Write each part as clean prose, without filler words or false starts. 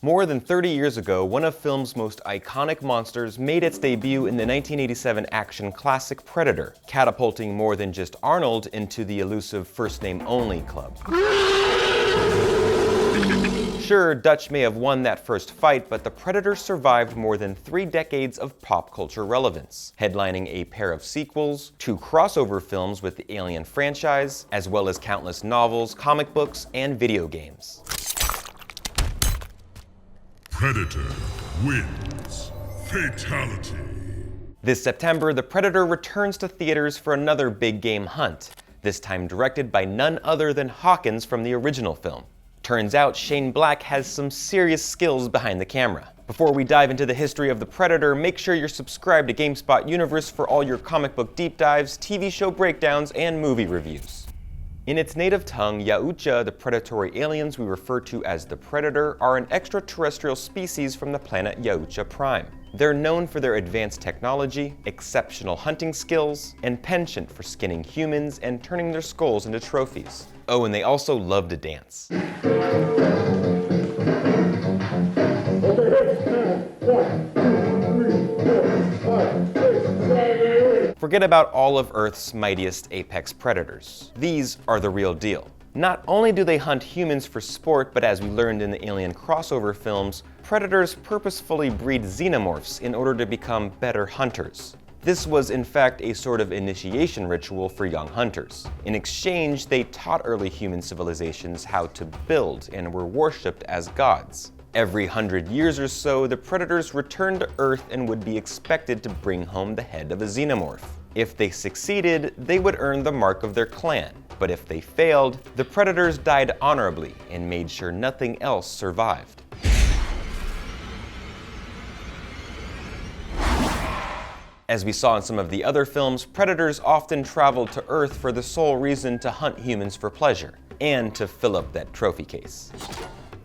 More than 30 years ago, one of film's most iconic monsters made its debut in the 1987 action classic Predator, catapulting more than just Arnold into the elusive first-name-only club. Sure, Dutch may have won that first fight, but the Predator survived more than 3 decades of pop culture relevance, headlining a pair of sequels, 2 crossover films with the Alien franchise, as well as countless novels, comic books, and video games. Predator wins. Fatality. This September, the Predator returns to theaters for another big game hunt, this time directed by none other than Hawkins from the original film. Turns out Shane Black has some serious skills behind the camera. Before we dive into the history of the Predator, make sure you're subscribed to GameSpot Universe for all your comic book deep dives, TV show breakdowns, and movie reviews. In its native tongue, Yautja, the predatory aliens we refer to as the Predator, are an extraterrestrial species from the planet Yautja Prime. They're known for their advanced technology, exceptional hunting skills, and penchant for skinning humans and turning their skulls into trophies. Oh, and they also love to dance. Forget about all of Earth's mightiest apex predators. These are the real deal. Not only do they hunt humans for sport, but as we learned in the Alien crossover films, predators purposefully breed xenomorphs in order to become better hunters. This was in fact a sort of initiation ritual for young hunters. In exchange, they taught early human civilizations how to build and were worshipped as gods. Every 100 years or so, the predators returned to Earth and would be expected to bring home the head of a xenomorph. If they succeeded, they would earn the mark of their clan. But if they failed, the predators died honorably and made sure nothing else survived. As we saw in some of the other films, predators often traveled to Earth for the sole reason to hunt humans for pleasure, and to fill up that trophy case.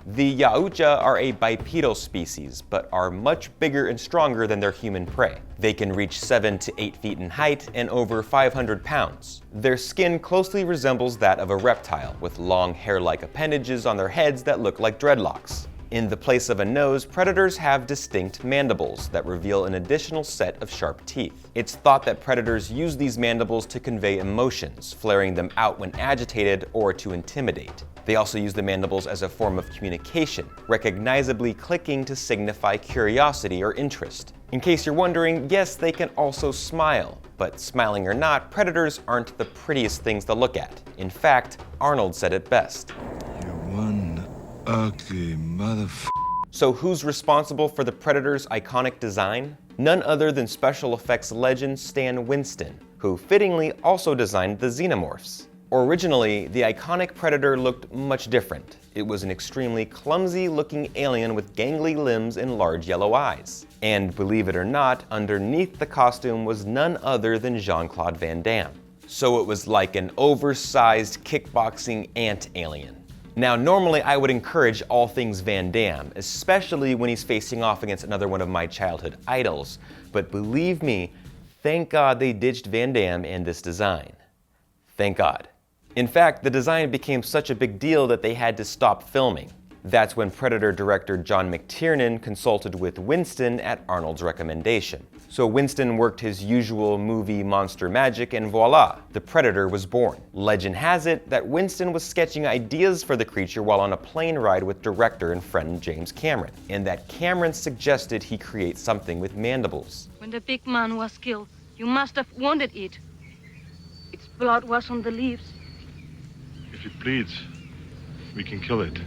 The Yautja are a bipedal species, but are much bigger and stronger than their human prey. They can reach 7 to 8 feet in height and over 500 pounds. Their skin closely resembles that of a reptile, with long hair-like appendages on their heads that look like dreadlocks. In the place of a nose, predators have distinct mandibles that reveal an additional set of sharp teeth. It's thought that predators use these mandibles to convey emotions, flaring them out when agitated or to intimidate. They also use the mandibles as a form of communication, recognizably clicking to signify curiosity or interest. In case you're wondering, yes, they can also smile, but smiling or not, predators aren't the prettiest things to look at. In fact, Arnold said it best. You're one ugly motherfucker. So who's responsible for the Predator's iconic design? None other than special effects legend Stan Winston, who fittingly also designed the xenomorphs. Originally, the iconic Predator looked much different. It was an extremely clumsy-looking alien with gangly limbs and large yellow eyes. And believe it or not, underneath the costume was none other than Jean-Claude Van Damme. So it was like an oversized kickboxing ant alien. Now, normally I would encourage all things Van Damme, especially when he's facing off against another one of my childhood idols. But believe me, thank God they ditched Van Damme and this design. Thank God. In fact, the design became such a big deal that they had to stop filming. That's when Predator director John McTiernan consulted with Winston at Arnold's recommendation. So Winston worked his usual movie monster magic and voila, the Predator was born. Legend has it that Winston was sketching ideas for the creature while on a plane ride with director and friend James Cameron, and that Cameron suggested he create something with mandibles. When the big man was killed, you must have wanted it. Its blood was on the leaves. If it bleeds, we can kill it.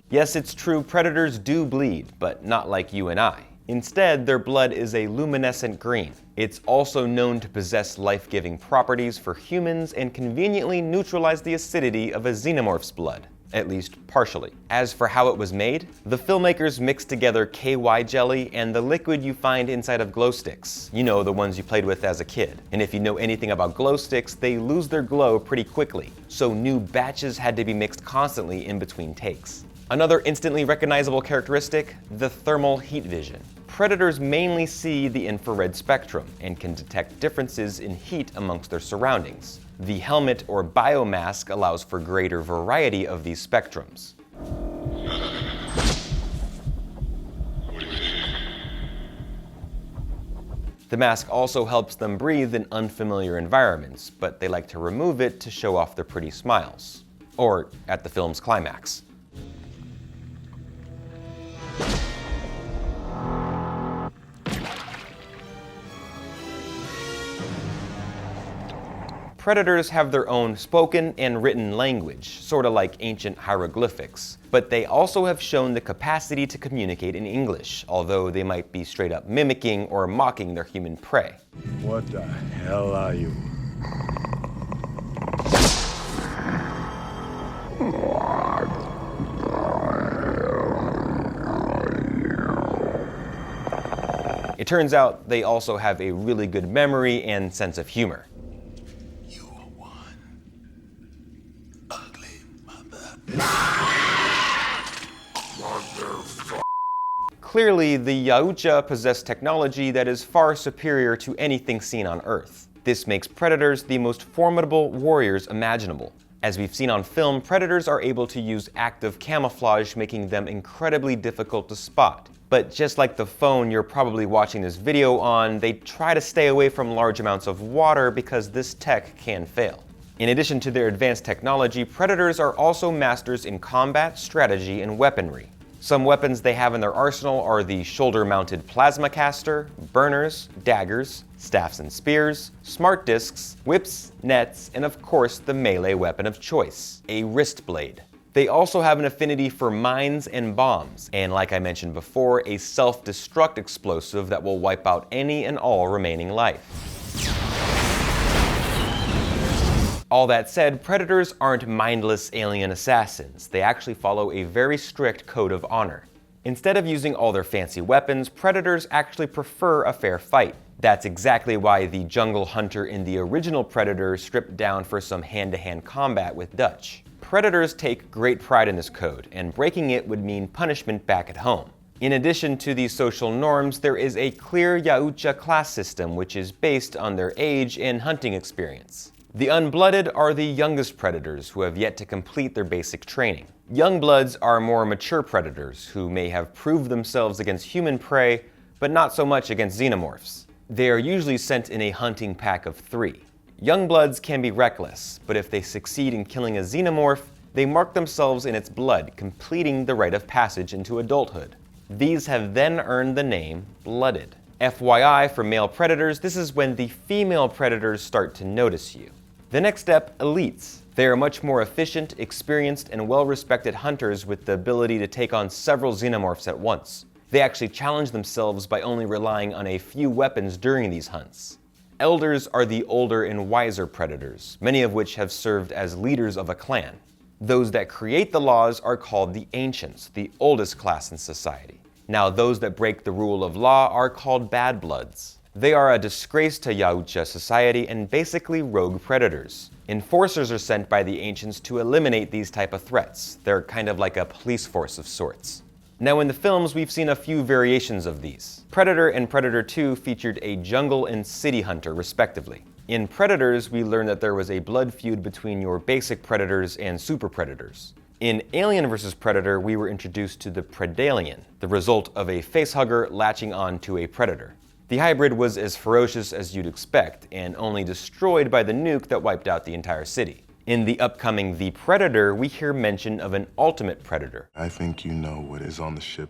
Yes, it's true, predators do bleed, but not like you and I. Instead, their blood is a luminescent green. It's also known to possess life-giving properties for humans and conveniently neutralize the acidity of a xenomorph's blood, at least partially. As for how it was made, the filmmakers mixed together KY jelly and the liquid you find inside of glow sticks. You know, the ones you played with as a kid. And if you know anything about glow sticks, they lose their glow pretty quickly, so new batches had to be mixed constantly in between takes. Another instantly recognizable characteristic, the thermal heat vision. Predators mainly see the infrared spectrum and can detect differences in heat amongst their surroundings. The helmet or biomask allows for greater variety of these spectrums. The mask also helps them breathe in unfamiliar environments, but they like to remove it to show off their pretty smiles. Or at the film's climax. Predators have their own spoken and written language, sort of like ancient hieroglyphics, but they also have shown the capacity to communicate in English, although they might be straight up mimicking or mocking their human prey. What the hell are you? It turns out they also have a really good memory and sense of humor. Clearly, the Yautja possess technology that is far superior to anything seen on Earth. This makes predators the most formidable warriors imaginable. As we've seen on film, predators are able to use active camouflage, making them incredibly difficult to spot. But just like the phone you're probably watching this video on, they try to stay away from large amounts of water because this tech can fail. In addition to their advanced technology, predators are also masters in combat, strategy, and weaponry. Some weapons they have in their arsenal are the shoulder-mounted plasma caster, burners, daggers, staffs and spears, smart discs, whips, nets, and of course the melee weapon of choice, a wrist blade. They also have an affinity for mines and bombs, and like I mentioned before, a self-destruct explosive that will wipe out any and all remaining life. All that said, predators aren't mindless alien assassins. They actually follow a very strict code of honor. Instead of using all their fancy weapons, predators actually prefer a fair fight. That's exactly why the jungle hunter in the original Predator stripped down for some hand-to-hand combat with Dutch. Predators take great pride in this code, and breaking it would mean punishment back at home. In addition to these social norms, there is a clear Yautja class system which is based on their age and hunting experience. The unblooded are the youngest predators who have yet to complete their basic training. Youngbloods are more mature predators who may have proved themselves against human prey, but not so much against xenomorphs. They are usually sent in a hunting pack of 3. Youngbloods can be reckless, but if they succeed in killing a xenomorph, they mark themselves in its blood, completing the rite of passage into adulthood. These have then earned the name blooded. FYI, for male predators, this is when the female predators start to notice you. The next step, elites. They are much more efficient, experienced, and well-respected hunters with the ability to take on several xenomorphs at once. They actually challenge themselves by only relying on a few weapons during these hunts. Elders are the older and wiser predators, many of which have served as leaders of a clan. Those that create the laws are called the ancients, the oldest class in society. Now, those that break the rule of law are called bad bloods. They are a disgrace to Yautja society and basically rogue predators. Enforcers are sent by the ancients to eliminate these type of threats. They're kind of like a police force of sorts. Now in the films, we've seen a few variations of these. Predator and Predator 2 featured a jungle and city hunter, respectively. In Predators, we learned that there was a blood feud between your basic predators and super predators. In Alien vs. Predator, we were introduced to the PREDALIEN, the result of a facehugger latching on to a predator. The hybrid was as ferocious as you'd expect, and only destroyed by the nuke that wiped out the entire city. In the upcoming The Predator, we hear mention of an ultimate predator. I think you know what is on the ship.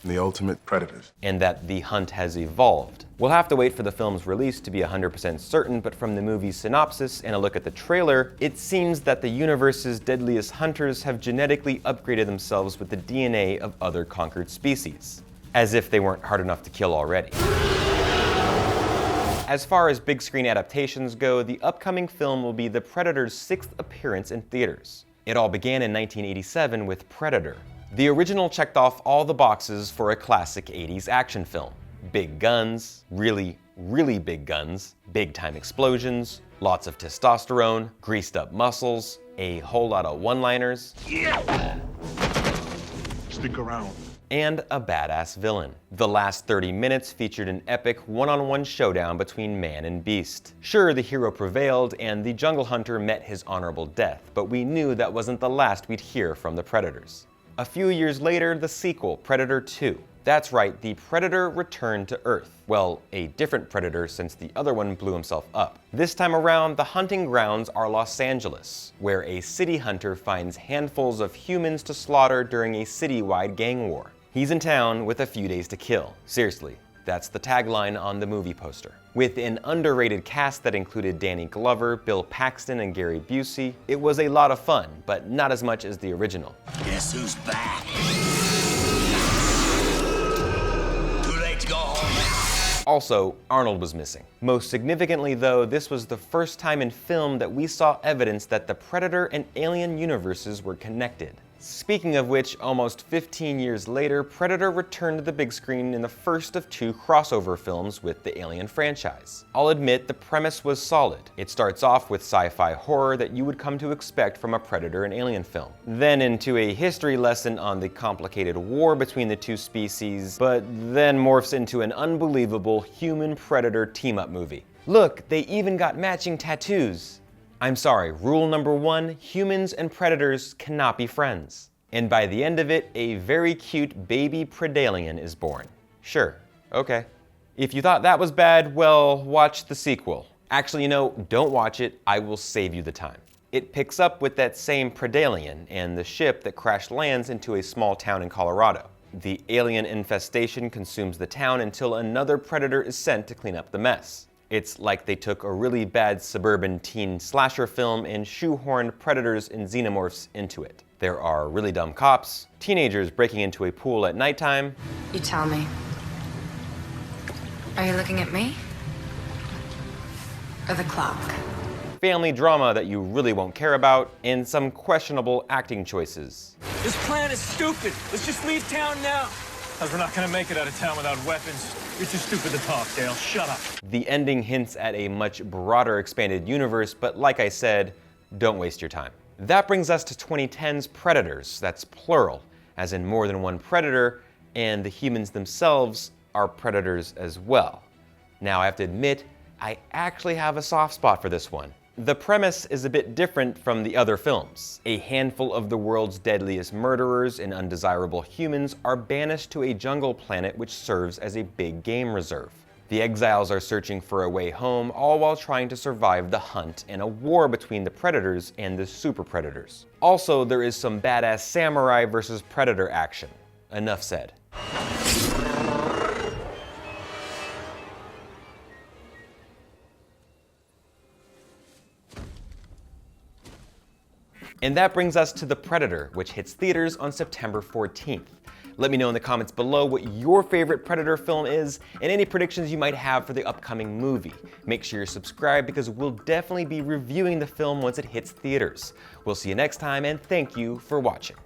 The ultimate predators. And that the hunt has evolved. We'll have to wait for the film's release to be 100% certain, but from the movie's synopsis and a look at the trailer, it seems that the universe's deadliest hunters have genetically upgraded themselves with the DNA of other conquered species. As if they weren't hard enough to kill already. As far as big screen adaptations go, the upcoming film will be The Predator's 6th appearance in theaters. It all began in 1987 with Predator. The original checked off all the boxes for a classic 80s action film. Big guns, really, really big guns, big-time explosions, lots of testosterone, greased-up muscles, a whole lot of one-liners. Yeah. Stick around. And a badass villain. The last 30 minutes featured an epic one-on-one showdown between man and beast. Sure, the hero prevailed and the jungle hunter met his honorable death, but we knew that wasn't the last we'd hear from the Predators. A few years later, the sequel, Predator 2. That's right, the Predator returned to Earth. Well, a different Predator since the other one blew himself up. This time around, the hunting grounds are Los Angeles, where a city hunter finds handfuls of humans to slaughter during a citywide gang war. He's in town with a few days to kill. Seriously, that's the tagline on the movie poster. With an underrated cast that included Danny Glover, Bill Paxton, and Gary Busey, it was a lot of fun, but not as much as the original. Guess who's back? Too late to go home. Also, Arnold was missing. Most significantly though, this was the first time in film that we saw evidence that the Predator and Alien universes were connected. Speaking of which, almost 15 years later, Predator returned to the big screen in the first of 2 crossover films with the Alien franchise. I'll admit the premise was solid. It starts off with sci-fi horror that you would come to expect from a Predator and Alien film. Then into a history lesson on the complicated war between the 2 species, but then morphs into an unbelievable human-predator team-up movie. Look, they even got matching tattoos. I'm sorry, rule number 1, humans and predators cannot be friends. And by the end of it, a very cute baby PREDALIEN is born. Sure, okay. If you thought that was bad, well, watch the sequel. Actually, don't watch it, I will save you the time. It picks up with that same PREDALIEN and the ship that crash lands into a small town in Colorado. The alien infestation consumes the town until another predator is sent to clean up the mess. It's like they took a really bad suburban teen slasher film and shoehorned predators and xenomorphs into it. There are really dumb cops, teenagers breaking into a pool at nighttime. You tell me. Are you looking at me? Or the clock? Family drama that you really won't care about, and some questionable acting choices. This plan is stupid. Let's just leave town now. Because we're not gonna make it out of town without weapons. You're too stupid to talk, Dale. Shut up. The ending hints at a much broader expanded universe, but like I said, don't waste your time. That brings us to 2010's Predators, that's plural, as in more than one predator, and the humans themselves are predators as well. Now I have to admit, I actually have a soft spot for this one. The premise is a bit different from the other films. A handful of the world's deadliest murderers and undesirable humans are banished to a jungle planet which serves as a big game reserve. The exiles are searching for a way home, all while trying to survive the hunt and a war between the predators and the super predators. Also, there is some badass samurai versus predator action. Enough said. And that brings us to The Predator, which hits theaters on September 14th. Let me know in the comments below what your favorite Predator film is and any predictions you might have for the upcoming movie. Make sure you're subscribed because we'll definitely be reviewing the film once it hits theaters. We'll see you next time, and thank you for watching.